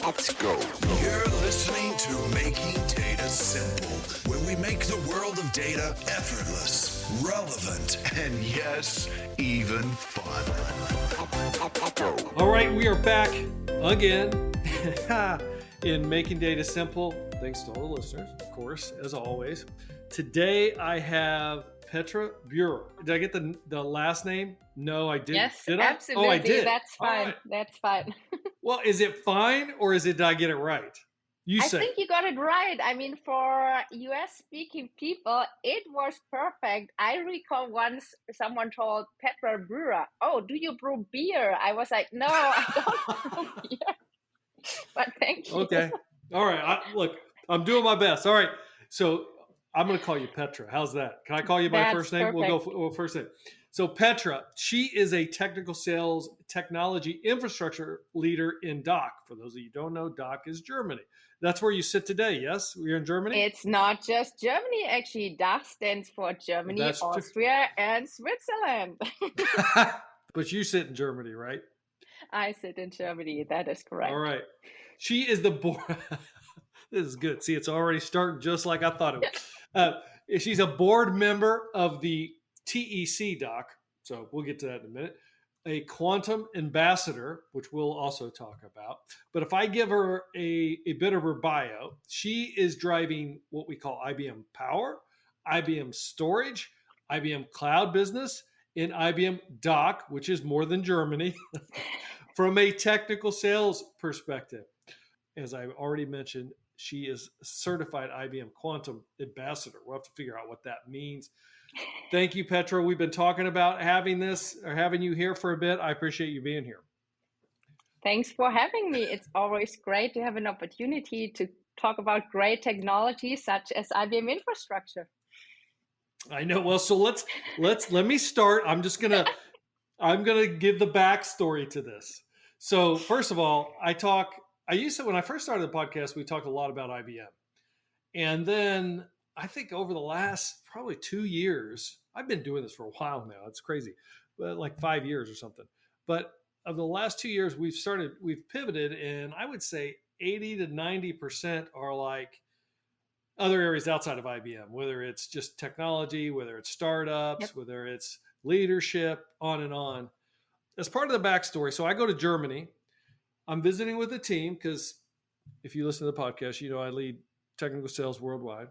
Let's go. You're listening to Making Data Simple, where we make the world of data effortless, relevant, and yes, even fun. All right, we are back again in Making Data Simple. Thanks to all the listeners, of course, as always. Today I have Petra Bührer. Did I get the last name? No, I didn't. Yes, did I? absolutely. Oh, I did. That's fine. Right. That's fine. Well, is it fine or did I get it right? You I say. think you got it right. I mean, for US speaking people, it was perfect. I recall once someone told Petra Bührer, "Oh, do you brew beer?" I was like, "No, I don't brew beer." But thank you. Okay. All right. Look, I'm doing my best. All right. So I'm going to call you Petra. How's that? Can I call you by That's first name? perfect. We'll go first name. So Petra, she is a technical sales technology infrastructure leader in DACH. For those of you who don't know, DACH is Germany. That's where you sit today, yes? You're in Germany? It's not just Germany, actually. DACH stands for Germany, That's true. Austria, and Switzerland. But you sit in Germany, right? I sit in Germany. That is correct. All right. She is the board. This is good. See, it's already starting just like I thought it would. She's a board member of the TEC doc, so we'll get to that in a minute. A quantum ambassador, which we'll also talk about. But if I give her a bit of her bio, she is driving what we call IBM Power, IBM Storage, IBM Cloud Business, and IBM DACH, which is more than Germany, from a technical sales perspective. As I've already mentioned, she is a certified IBM Quantum Ambassador. We'll have to figure out what that means. Thank you, Petra. We've been talking about having you here for a bit. I appreciate you being here. Thanks for having me. It's always great to have an opportunity to talk about great technology such as IBM Infrastructure. I know. Well, so let me start. I'm gonna give the backstory to this. So first of all, when I first started the podcast, we talked a lot about IBM. And then I think over the last probably 2 years, I've been doing this for a while now. It's crazy, but like 5 years or something. But of the last 2 years, we've pivoted, and I would say 80 to 90% are like other areas outside of IBM, whether it's just technology, whether it's startups, Yep. whether it's leadership, on and on. As part of the backstory, so I go to Germany. I'm visiting with the team because if you listen to the podcast, you know I lead technical sales worldwide.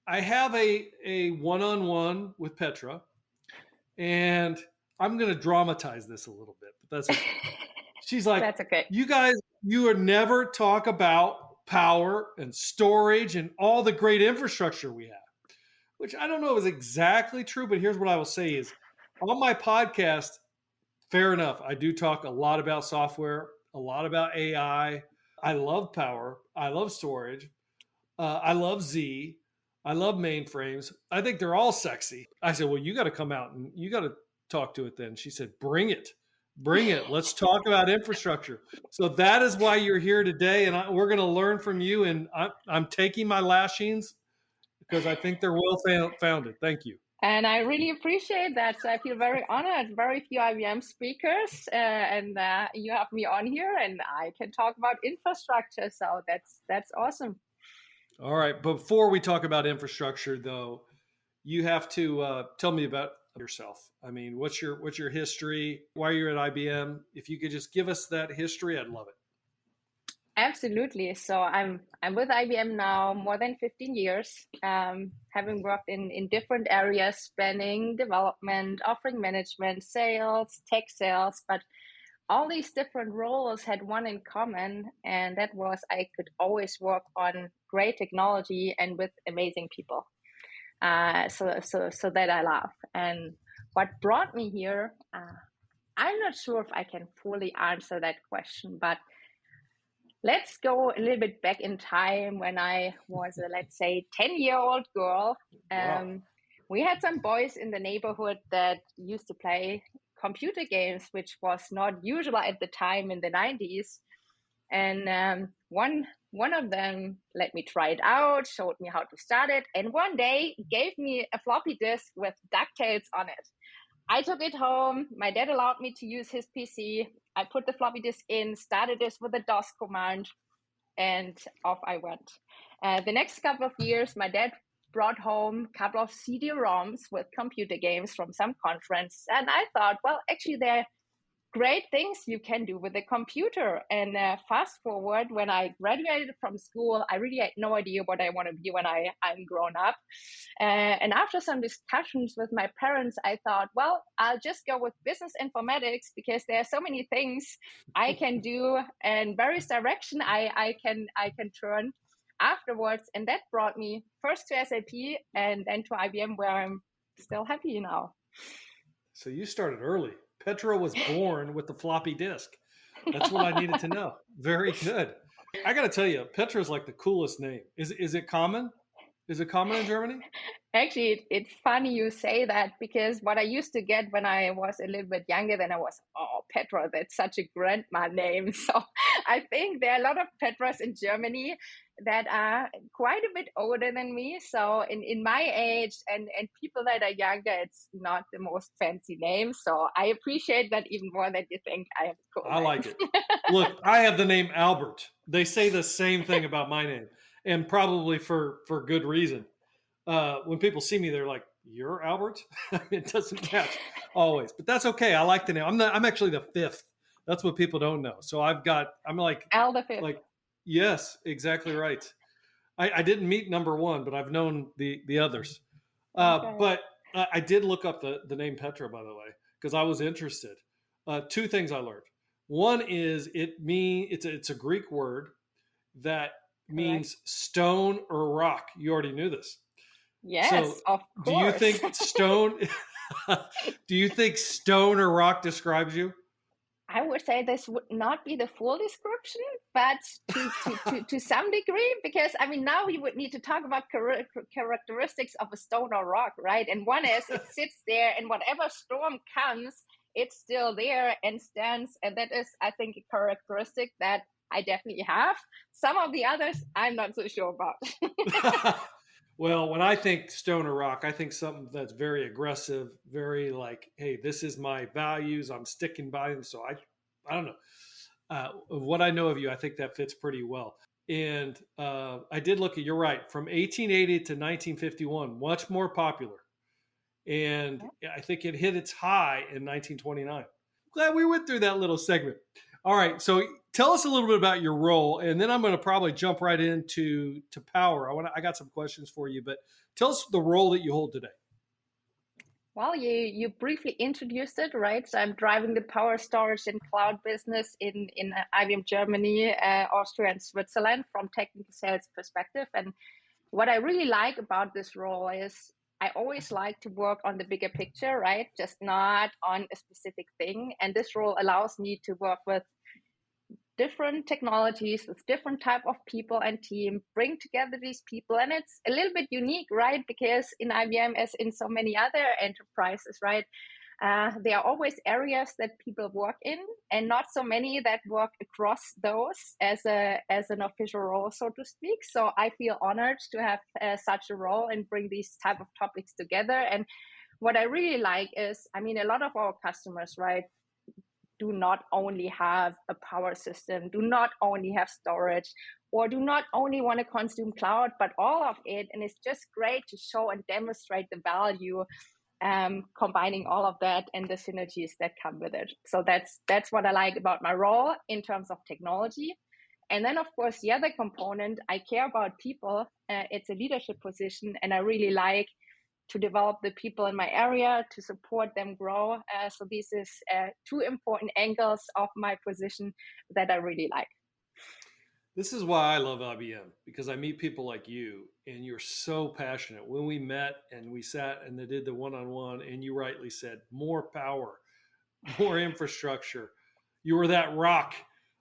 I have a one-on-one with Petra, and I'm going to dramatize this a little bit, but that's okay. She's like, That's okay. You guys, you would never talk about power and storage and all the great infrastructure we have, which I don't know is exactly true, but here's what I will say is on my podcast, fair enough, I do talk a lot about software, a lot about AI. I love power. I love storage. I love Z. I love mainframes. I think they're all sexy. I said, well, you got to come out and you got to talk to it then. She said, bring it. Bring it. Let's talk about infrastructure. So that is why you're here today. And we're going to learn from you. And I'm taking my lashings because I think they're well founded. Thank you. And I really appreciate that. So I feel very honored. Very few IBM speakers, and you have me on here, and I can talk about infrastructure. So that's awesome. All right. Before we talk about infrastructure, though, you have to tell me about yourself. I mean, what's your history? Why you're at IBM? If you could just give us that history, I'd love it. Absolutely. So I'm with IBM now more than 15 years, having worked in different areas spanning development, offering management, sales, tech sales, but all these different roles had one in common, and that was I could always work on great technology and with amazing people. So that I love. And what brought me here, I'm not sure if I can fully answer that question, but let's go a little bit back in time when I was a, let's say, 10-year-old girl. Wow. We had some boys in the neighborhood that used to play computer games, which was not usual at the time in the 90s. And one of them let me try it out, showed me how to start it, and one day gave me a floppy disk with DuckTales on it. I took it home. My dad allowed me to use his PC. I put the floppy disk in, started this with a DOS command, and off I went. The next couple of years, my dad brought home a couple of CD-ROMs with computer games from some conference. And I thought, well, actually, they're great things you can do with a computer. And fast forward, when I graduated from school, I really had no idea what I want to be when I'm grown up. And after some discussions with my parents, I thought, well, I'll just go with business informatics because there are so many things I can do and various direction I can turn afterwards. And that brought me first to SAP and then to IBM, where I'm still happy now. So you started early. Petra was born with the floppy disk. That's what I needed to know. Very good. I got to tell you, Petra is like the coolest name. Is it common? Is it common in Germany? Actually, it's funny you say that, because what I used to get when I was a little bit younger, then I was, oh, Petra, that's such a grandma name. So I think there are a lot of Petras in Germany that are quite a bit older than me. So in my age and people that are younger, it's not the most fancy name. So I appreciate that even more that you think I have a cool I name. like it. Look, I have the name Albert. They say the same thing about my name, and probably for good reason. When people see me, they're like, "You're Albert?" It doesn't match always, but that's okay. I like the name. I'm actually the fifth. That's what people don't know. So I'm like Al the fifth. Like, yes, exactly right. I didn't meet number one, but I've known the others. Okay. But I did look up the name Petra, by the way, because I was interested. Two things I learned. One is it's a Greek word that means stone or rock. You already knew this. Yes, So of course. do you think stone or rock describes you? I would say this would not be the full description, but to some degree, because I mean, now we would need to talk about characteristics of a stone or rock, right? And one is it sits there, and whatever storm comes, it's still there and stands. And that is, I think, a characteristic that I definitely have. Some of the others, I'm not so sure about. Well, when I think stone or rock, I think something that's very aggressive, very like, hey, this is my values. I'm sticking by them. So I don't know. Of what I know of you, I think that fits pretty well. And I did look at, you're right, from 1880 to 1951, much more popular. And I think it hit its high in 1929. Glad we went through that little segment. All right, so tell us a little bit about your role, and then I'm going to probably jump right into Power. I got some questions for you, but tell us the role that you hold today. Well, you briefly introduced it, right? So I'm driving the power storage and cloud business in IBM Germany, Austria, and Switzerland from technical sales perspective. And what I really like about this role is I always like to work on the bigger picture, right? Just not on a specific thing. And this role allows me to work with different technologies, with different type of people and team, bring together these people. And it's a little bit unique, right? Because in IBM, as in so many other enterprises, right, there are always areas that people work in, and not so many that work across those as an official role, so to speak. So I feel honored to have such a role and bring these type of topics together. And what I really like is, I mean, a lot of our customers, right, do not only have a power system, do not only have storage, or do not only want to consume cloud, but all of it. And it's just great to show and demonstrate the value, combining all of that and the synergies that come with it. So that's what I like about my role in terms of technology. And then, of course, the other component, I care about people. It's a leadership position, and I really like to develop the people in my area, to support them grow. So this is two important angles of my position that I really like. This is why I love IBM, because I meet people like you, and you're so passionate. When we met and we sat and they did the one-on-one, and you rightly said, more power, more infrastructure. You were that rock.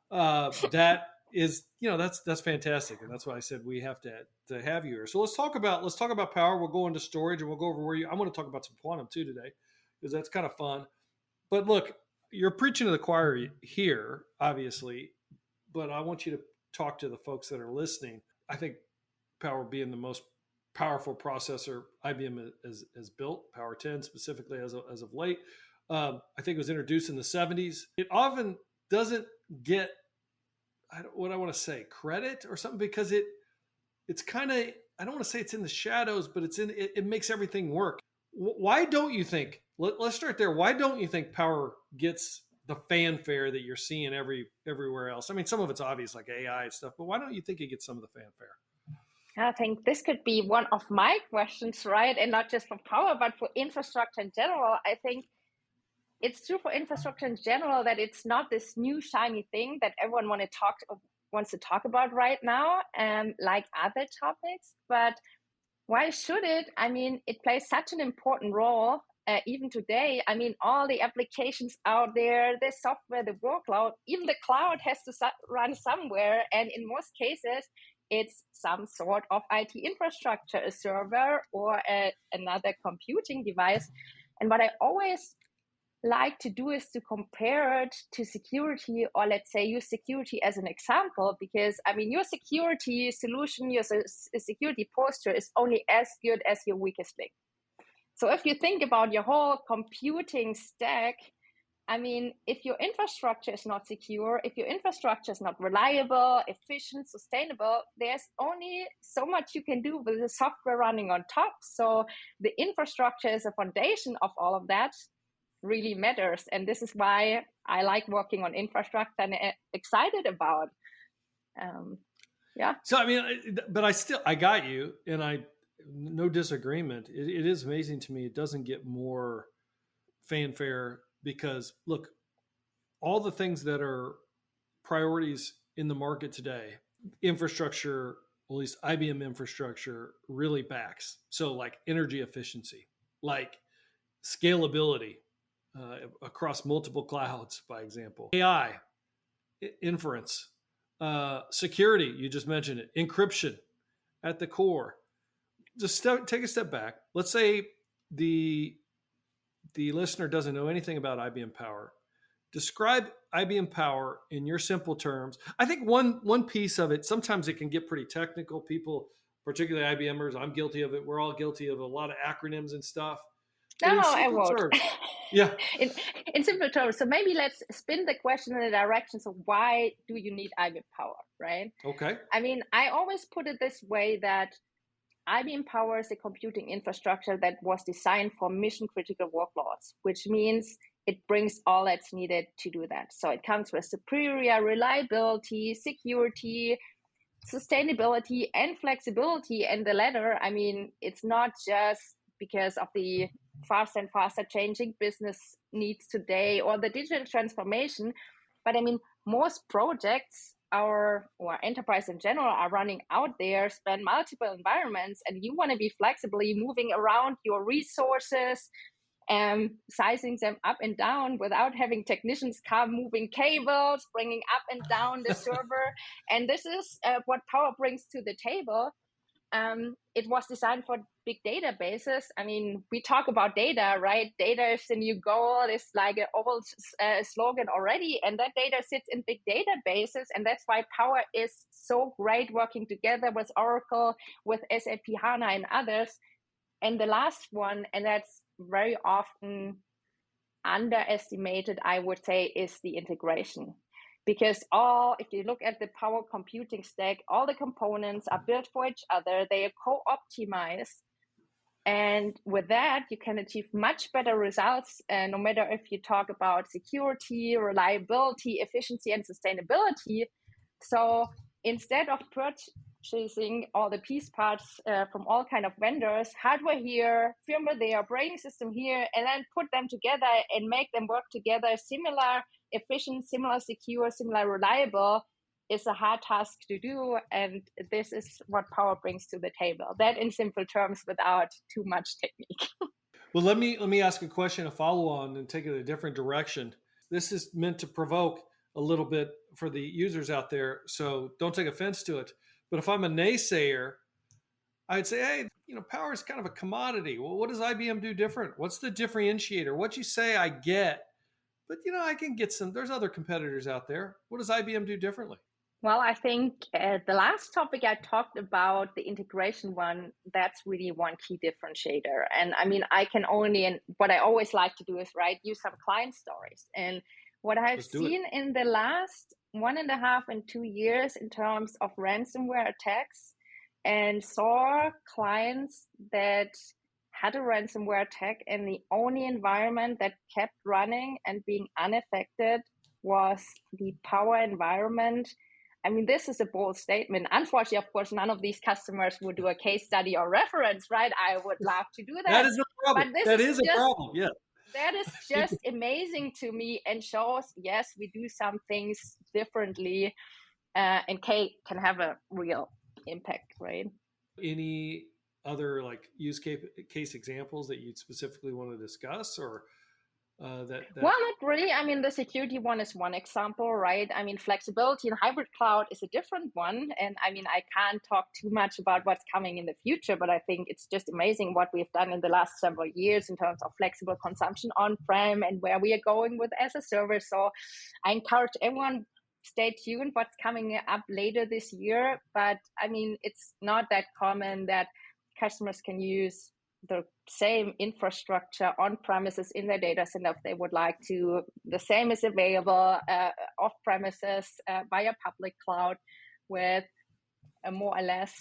That is, that's fantastic, and that's why I said we have to have you here. So let's talk about power. We'll go into storage, and we'll go over I want to talk about some quantum too today, because that's kind of fun. But look, you're preaching to the choir here, obviously, but I want you to talk to the folks that are listening. I think power being the most powerful processor IBM has built, Power 10 specifically as of late. I think it was introduced in the 70s. It often doesn't get, what I want to say, credit or something, because it's kind of, I don't want to say it's in the shadows, but it makes everything work. Why don't you think, let's start there. Why don't you think Power gets the fanfare that you're seeing everywhere else? I mean, some of it's obvious, like AI and stuff, but why don't you think it gets some of the fanfare? I think this could be one of my questions, right? And not just for Power, but for infrastructure in general. I think it's true for infrastructure in general that it's not this new shiny thing that everyone wants to talk about right now, like other topics. But why should it? I mean, it plays such an important role even today. I mean, all the applications out there, the software, the workload, even the cloud has to run somewhere. And in most cases, it's some sort of IT infrastructure, a server or another computing device. And what I always like to do is to compare it to security, or let's say use security as an example, because I mean, your security solution, your security posture is only as good as your weakest link. So if you think about your whole computing stack, I mean, if your infrastructure is not secure, if your infrastructure is not reliable, efficient, sustainable, there's only so much you can do with the software running on top. So the infrastructure is a foundation of all of that, really matters. And this is why I like working on infrastructure and excited about. Yeah. So, I mean, but I got you, and no disagreement. It is amazing to me. It doesn't get more fanfare because, look, all the things that are priorities in the market today, infrastructure, at least IBM infrastructure, really backs. So like energy efficiency, like scalability across multiple clouds, by example, AI, inference, security, you just mentioned it, encryption at the core. Just take a step back. Let's say the listener doesn't know anything about IBM Power. Describe IBM Power in your simple terms. I think one piece of it, sometimes it can get pretty technical. People, particularly IBMers, I'm guilty of it. We're all guilty of a lot of acronyms and stuff. No, I won't. Terms, yeah. In simple terms. So maybe let's spin the question in the direction. So why do you need IBM Power, right? Okay. I mean, I always put it this way that IBM Power is a computing infrastructure that was designed for mission critical workloads, which means it brings all that's needed to do that. So it comes with superior reliability, security, sustainability, and flexibility. And the latter, I mean, it's not just because of the faster and faster changing business needs today or the digital transformation, but I mean, most projects or enterprise in general are running out there, span multiple environments, and you want to be flexibly moving around your resources, sizing them up and down without having technicians come moving cables, bringing up and down the server. And this is what Power brings to the table. It was designed for big databases. I mean, we talk about data, right? Data is the new goal. It's like an old slogan already. And that data sits in big databases. And that's why Power is so great working together with Oracle, with SAP HANA and others. And the last one, and that's very often underestimated, I would say, is the integration. Because if you look at the Power computing stack, all the components are built for each other. They are co-optimized. And with that, you can achieve much better results, no matter if you talk about security, reliability, efficiency, and sustainability. So instead of purchasing all the piece parts from all kind of vendors, hardware here, firmware there, operating system here, and then put them together and make them work together, similar efficient, similar secure, similar reliable, is a hard task to do. And this is what Power brings to the table. That in simple terms without too much technique. Well, let me ask a question, a follow on, and take it a different direction. This is meant to provoke a little bit for the users out there, so don't take offense to it. But if I'm a naysayer, I'd say, hey, Power is kind of a commodity. Well, what does IBM do different? What's the differentiator? What you say I get, but I can get there's other competitors out there. What does IBM do differently? Well, I think the last topic I talked about, the integration one, that's really one key differentiator. And I mean, I can only, and what I always like to do is, right, use some client stories. And what I've Let's do it. seen in the last 1.5 and 2 years in terms of ransomware attacks, and saw clients that had a ransomware attack, and the only environment that kept running and being unaffected was the Power environment. I mean, this is a bold statement. Unfortunately, of course, none of these customers would do a case study or reference, right? I would love to do that. That is a problem. But this That is is a just, problem. Yeah. that is just amazing to me, and shows, yes, we do some things differently, and can have a real impact, right? Any other like use case examples that you'd specifically want to discuss, or that? Well, not really. I mean, the security one is one example, right? I mean, flexibility in hybrid cloud is a different one. And I mean, I can't talk too much about what's coming in the future, but I think it's just amazing what we've done in the last several years in terms of flexible consumption on-prem and where we are going with as a service. So I encourage everyone, stay tuned what's coming up later this year. But I mean, it's not that common that customers can use the same infrastructure on premises in their data center if they would like to. The same is available off premises via public cloud with a more or less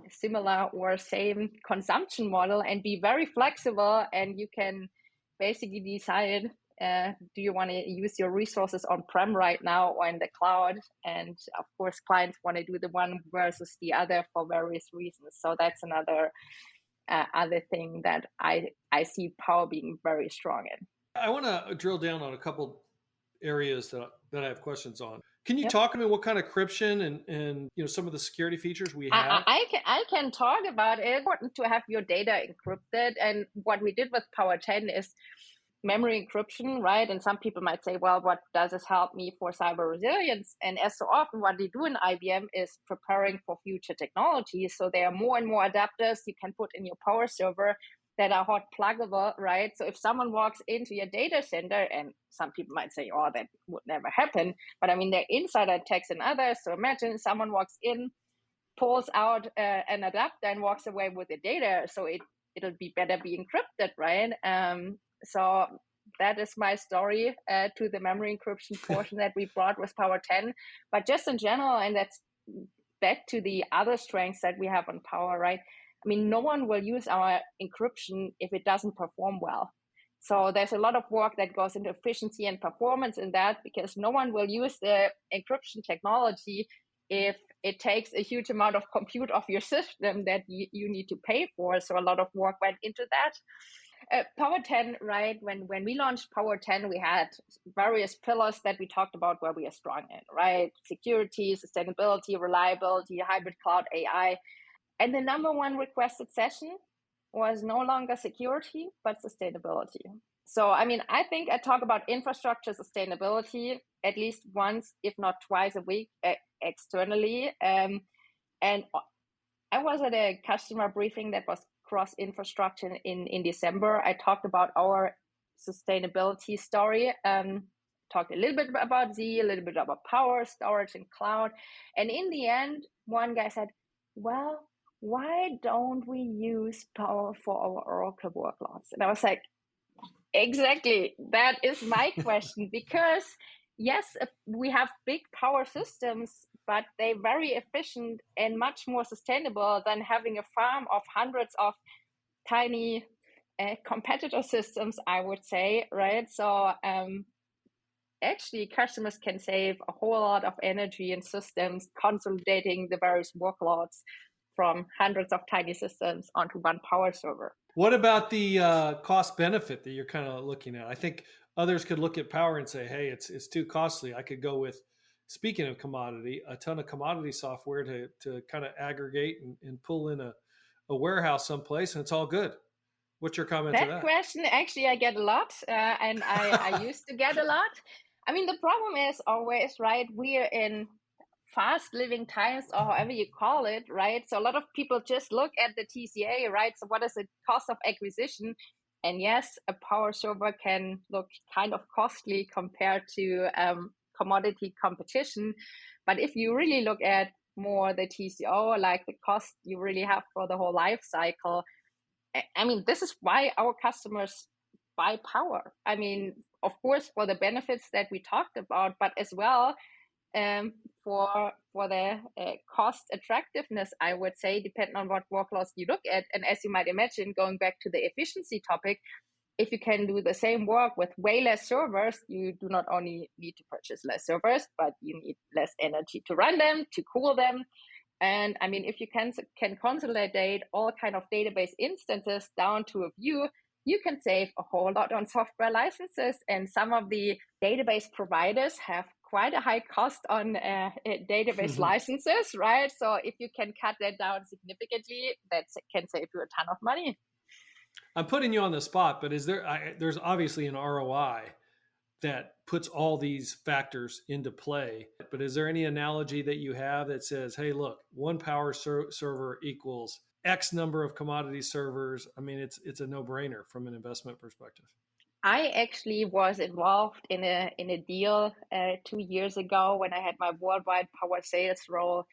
similar or same consumption model, and be very flexible. And you can basically decide, do you want to use your resources on-prem right now or in the cloud? And of course, clients want to do the one versus the other for various reasons. So that's another other thing that I see Power being very strong in. I want to drill down on a couple areas that I have questions on. Can you talk about what kind of encryption and some of the security features we have? I can talk about it. It's important to have your data encrypted. And what we did with Power 10 is memory encryption, right? And some people might say, well, what does this help me for cyber resilience? And as so often, what they do in IBM is preparing for future technologies. So there are more and more adapters you can put in your Power server that are hot pluggable, right? So if someone walks into your data center, and some people might say, oh, that would never happen. But I mean, they're insider attacks and others. So imagine someone walks in, pulls out an adapter and walks away with the data. So it'll be better be encrypted, right? So that is my story to the memory encryption portion that we brought with Power 10. But just in general, and that's back to the other strengths that we have on Power, right? I mean, no one will use our encryption if it doesn't perform well. So there's a lot of work that goes into efficiency and performance in that, because no one will use the encryption technology if it takes a huge amount of compute of your system that you need to pay for. So a lot of work went into that. Power 10, right? When we launched Power 10, we had various pillars that we talked about where we are strong in, right? Security, sustainability, reliability, hybrid cloud, AI. And the number one requested session was no longer security, but sustainability. So, I mean, I think I talk about infrastructure sustainability at least once, if not twice a week externally. And I was at a customer briefing that was cross infrastructure in December. I talked about our sustainability story, talked a little bit about Z, a little bit about Power, storage, and cloud. And in the end, one guy said, well, why don't we use Power for our Oracle workloads? And I was like, exactly, that is my question. Because yes, we have big Power systems, but they're very efficient and much more sustainable than having a farm of hundreds of tiny competitor systems, I would say, right? So actually, customers can save a whole lot of energy in systems consolidating the various workloads from hundreds of tiny systems onto one Power server. What about the cost benefit that you're kind of looking at? I think others could look at Power and say, hey, it's too costly. I could go with, speaking of commodity, a ton of commodity software to kind of aggregate and pull in a warehouse someplace, and it's all good. What's your comment to that? That question, actually, I get a lot, and I used to get a lot. I mean, the problem is always, right, we are in fast living times, or however you call it, right? So a lot of people just look at the TCA, right? So what is the cost of acquisition? And yes, a Power server can look kind of costly compared to commodity competition. But if you really look at more the TCO, like the cost you really have for the whole life cycle, I mean, this is why our customers buy power. I mean, of course, for the benefits that we talked about, but as well for the cost attractiveness, I would say, depending on what workloads you look at. And as you might imagine, going back to the efficiency topic, if you can do the same work with way less servers, you do not only need to purchase less servers, but you need less energy to run them, to cool them. And I mean, if you can consolidate all kind of database instances down to a view, you can save a whole lot on software licenses. And some of the database providers have quite a high cost on database licenses, right? So if you can cut that down significantly, that can save you a ton of money. I'm putting you on the spot, but there's obviously an ROI that puts all these factors into play. But is there any analogy that you have that says, hey, look, one power server equals X number of commodity servers? I mean, it's a no-brainer from an investment perspective. I actually was involved in a deal 2 years ago when I had my worldwide power sales role,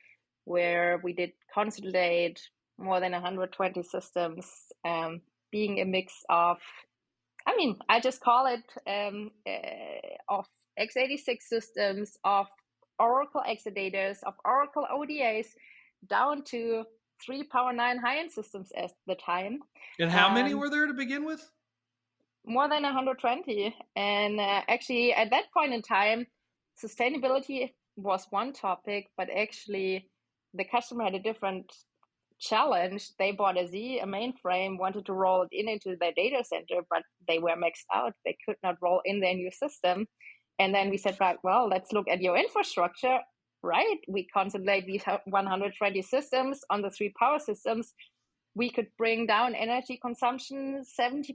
where we did consolidate more than 120 systems, being a mix of, I mean, I just call it of x86 systems, of Oracle Exadatas, of Oracle ODAs, down to 3 Power 9 high-end systems at the time. And how many were there to begin with? More than 120. And actually, at that point in time, sustainability was one topic, but actually the customer had a different challenge. They bought a mainframe, wanted to roll it into their data center, but they were maxed out. They could not roll in their new system. And then we said, right, well, let's look at your infrastructure, right? We consolidate these 120 systems on the 3 power systems. We could bring down energy consumption 70%,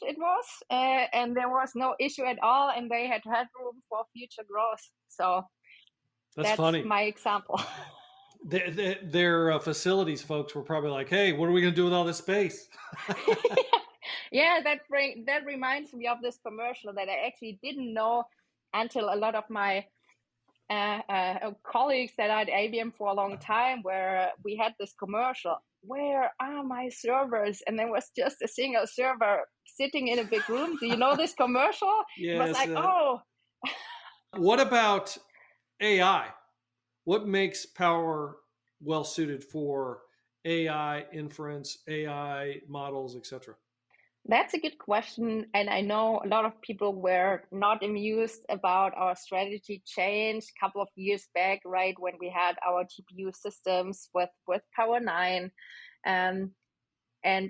it was, and there was no issue at all, and they had headroom for future growth. So that's funny. My example. Their facilities folks were probably like, hey, what are we going to do with all this space? Yeah, that reminds me of this commercial that I actually didn't know until a lot of my colleagues that are at IBM for a long time, where we had this commercial, where are my servers? And there was just a single server sitting in a big room. Do you know this commercial? Yes, it was like, oh. What about AI? What makes Power well suited for AI inference, AI models, etc.? That's a good question. And I know a lot of people were not amused about our strategy change a couple of years back, right, when we had our GPU systems with Power 9 and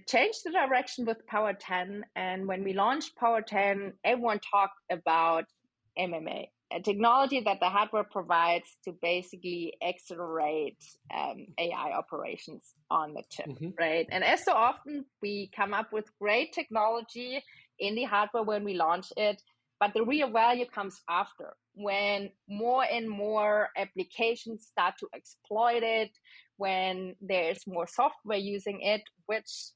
changed the direction with Power 10. And when we launched Power 10, everyone talked about MMA, a technology that the hardware provides to basically accelerate AI operations on the chip, right? And as so often, we come up with great technology in the hardware when we launch it, but the real value comes after, when more and more applications start to exploit it, when there's more software using it, which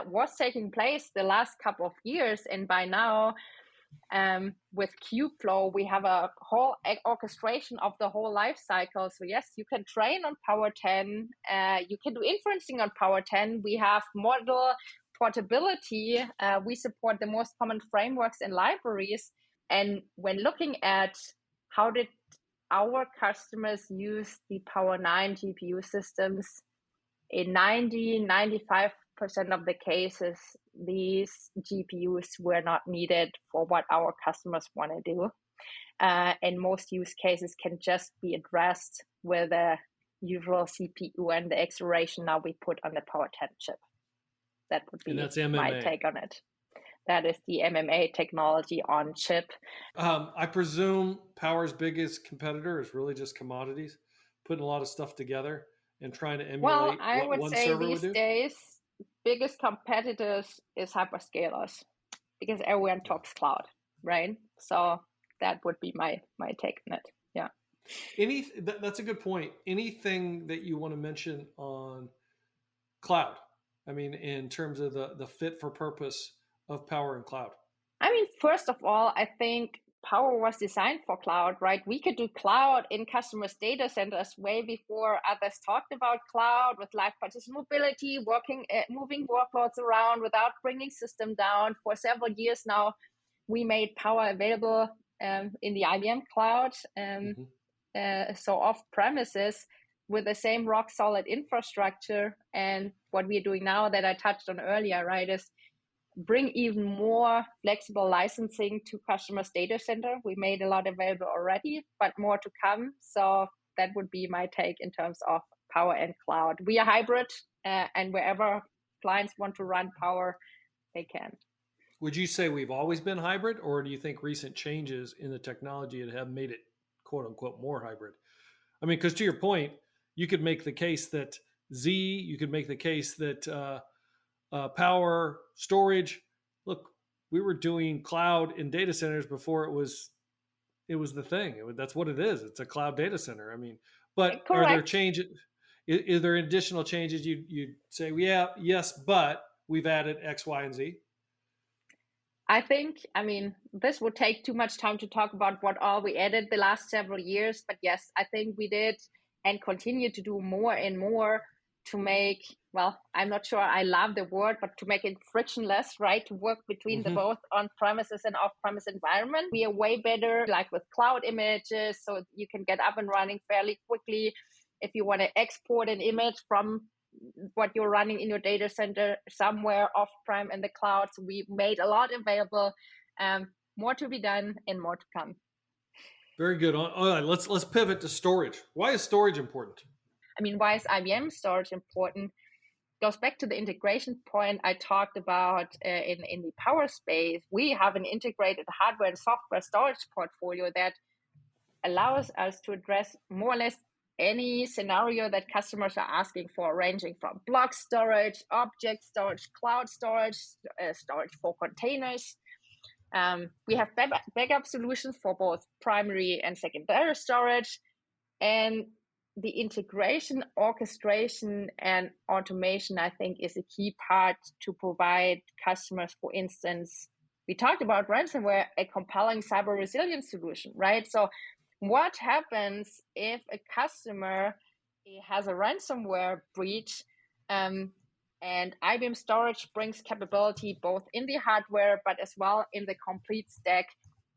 was taking place the last couple of years. And by now, with Kubeflow, we have a whole orchestration of the whole life cycle. So yes, you can train on Power 10. You can do inferencing on Power 10. We have model portability. We support the most common frameworks and libraries. And when looking at how did our customers use the Power 9 GPU systems, in 95% of the cases, these GPUs were not needed for what our customers want to do. And most use cases can just be addressed with a usual CPU and the acceleration now we put on the Power 10 chip. That would be my take on it. That is the MMA technology on chip. I presume Power's biggest competitor is really just commodities, putting a lot of stuff together and trying to emulate what one server would do? These days, biggest competitors is hyperscalers, because everyone talks cloud, right? So that would be my take on it. Yeah. That's a good point. Anything that you want to mention on cloud? I mean, in terms of the fit for purpose of Power and cloud. I mean, first of all, I think Power was designed for cloud, right? We could do cloud in customers' data centers way before others talked about cloud with live partition mobility, moving workloads around without bringing system down. For several years now, we made Power available in the IBM cloud, so off premises with the same rock solid infrastructure. And what we're doing now that I touched on earlier, right, is bring even more flexible licensing to customers' data center. We made a lot available already, but more to come. So that would be my take in terms of Power and cloud. We are hybrid, and wherever clients want to run Power, they can. Would you say we've always been hybrid, or do you think recent changes in the technology have made it quote unquote more hybrid? I mean, because to your point, you could make the case that you could make the case that Power, storage. Look, we were doing cloud in data centers before it was the thing. That's what it is. It's a cloud data center. I mean, but Correct. Are there changes? Is there additional changes you'd say? Yeah, yes, but we've added X, Y, and Z. I mean, this would take too much time to talk about what all we added the last several years. But yes, I think we did and continue to do more and more to make, well, I'm not sure I love the word, but to make it frictionless, right? To work between the both on-premises and off-premise environment. We are way better, like with cloud images, so you can get up and running fairly quickly. If you want to export an image from what you're running in your data center somewhere off-prem in the cloud, so we made a lot available. More to be done and more to come. Very good. All right, let's pivot to storage. Why is storage important? I mean, why is IBM storage important? Goes back to the integration point I talked about in the power space. We have an integrated hardware and software storage portfolio that allows us to address more or less any scenario that customers are asking for, ranging from block storage, object storage, cloud storage, storage for containers. We have backup solutions for both primary and secondary storage. And the integration, orchestration, and automation, I think, is a key part to provide customers, for instance, we talked about ransomware, a compelling cyber resilience solution, right? So what happens if a customer has a ransomware breach, and IBM Storage brings capability both in the hardware, but as well in the complete stack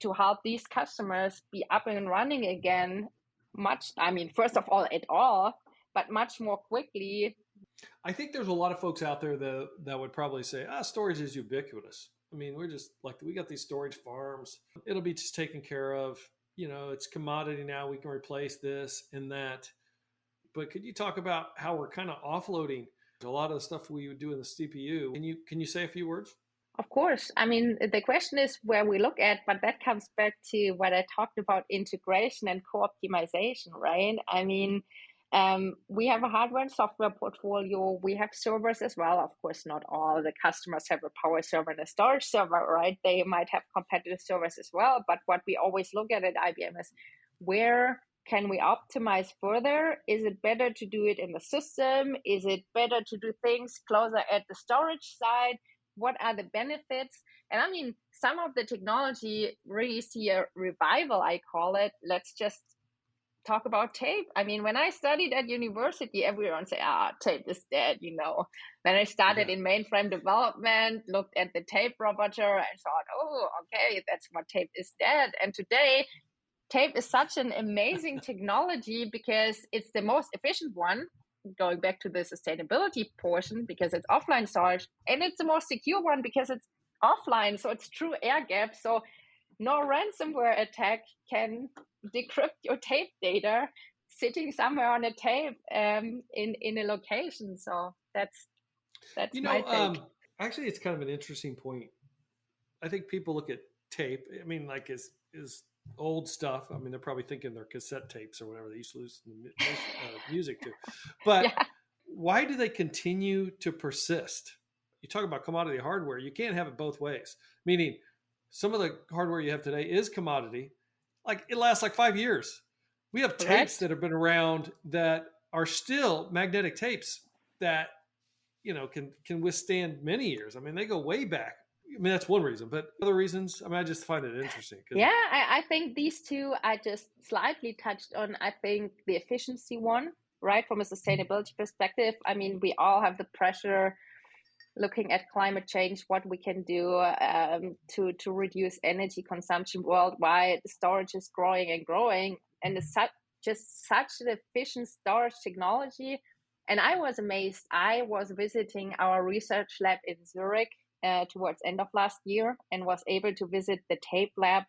to help these customers be up and running again first of all, but much more quickly. I think there's a lot of folks out there that would probably say, storage is ubiquitous. I mean, we're just like, we got these storage farms. It'll be just taken care of. You know, it's commodity now. We can replace this and that. But could you talk about how we're kind of offloading a lot of the stuff we would do in the CPU? Can you say a few words? Of course. I mean, the question is where we look at, but that comes back to what I talked about, integration and co-optimization, right? I mean, we have a hardware and software portfolio. We have servers as well. Of course, not all the customers have a power server and a storage server, right? They might have competitive servers as well. But what we always look at IBM is where can we optimize further? Is it better to do it in the system? Is it better to do things closer at the storage side? What are the benefits? And I mean, some of the technology really see a revival, I call it. Let's just talk about tape. I mean, when I studied at university, everyone said, tape is dead, you know. Then I started in mainframe development, looked at the tape roboter and thought, oh, okay, that's what tape is dead. And today, tape is such an amazing technology because it's the most efficient one, going back to the sustainability portion, because it's offline storage, and it's the most secure one because it's offline, so it's true air gap, so no ransomware attack can decrypt your tape data sitting somewhere on a tape in a location. So that's my take. Actually, it's kind of an interesting point. I think people look at tape, I mean, like is old stuff. I mean, they're probably thinking they're cassette tapes or whatever they used to listen to music to. But why do they continue to persist? You talk about commodity hardware. You can't have it both ways. Meaning, some of the hardware you have today is commodity. Like it lasts like 5 years. We have tapes that have been around that are still magnetic tapes that can withstand many years. I mean, they go way back. I mean, that's one reason, but other reasons, I mean, I just find it interesting. Yeah, I think these two I just slightly touched on. I think the efficiency one, right, from a sustainability perspective. I mean, we all have the pressure looking at climate change, what we can do to reduce energy consumption worldwide. Storage is growing and growing, and it's just such an efficient storage technology. And I was amazed. I was visiting our research lab in Zurich towards end of last year and was able to visit the tape lab.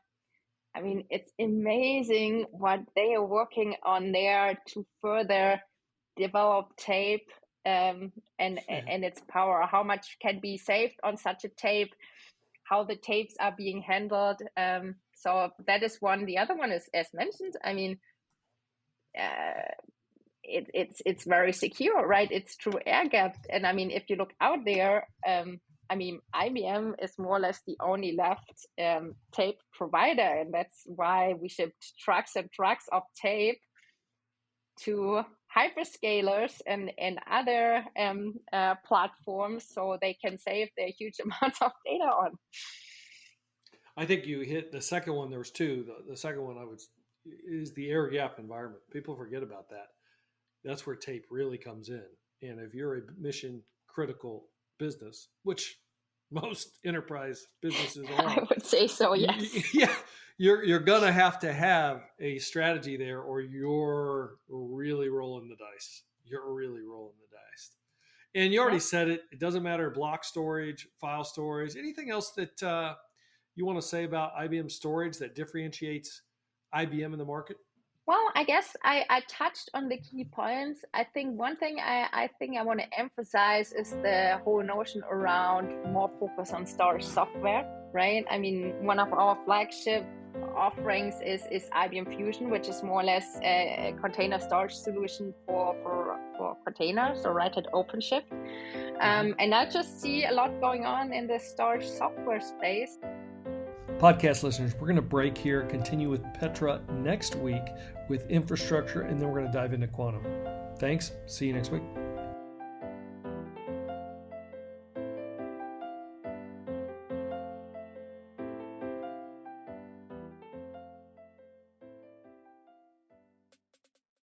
I mean, it's amazing what they are working on there to further develop tape and its power, how much can be saved on such a tape, how the tapes are being handled. So that is one. The other one is, as mentioned, I mean, it's very secure, right? It's true air gapped. And I mean, if you look out there, I mean, IBM is more or less the only left tape provider. And that's why we shipped trucks and trucks of tape to hyperscalers and other platforms so they can save their huge amounts of data on. I think you hit the second one. There was two. The second one is the air gap environment. People forget about that. That's where tape really comes in. And if you're a mission critical business, which most enterprise businesses are, I would say so, yes. You're gonna have to have a strategy there, or you're really rolling the dice. And you already said it. It doesn't matter block storage, file storage, anything else that you want to say about IBM storage that differentiates IBM in the market? Well, I guess I touched on the key points. I think one thing I want to emphasize is the whole notion around more focus on storage software, right? I mean, one of our flagship offerings is IBM Fusion, which is more or less a container storage solution for containers, or right at OpenShift. And I just see a lot going on in the storage software space. Podcast listeners, we're going to break here, continue with Petra next week with infrastructure, and then we're going to dive into quantum. Thanks. See you next week.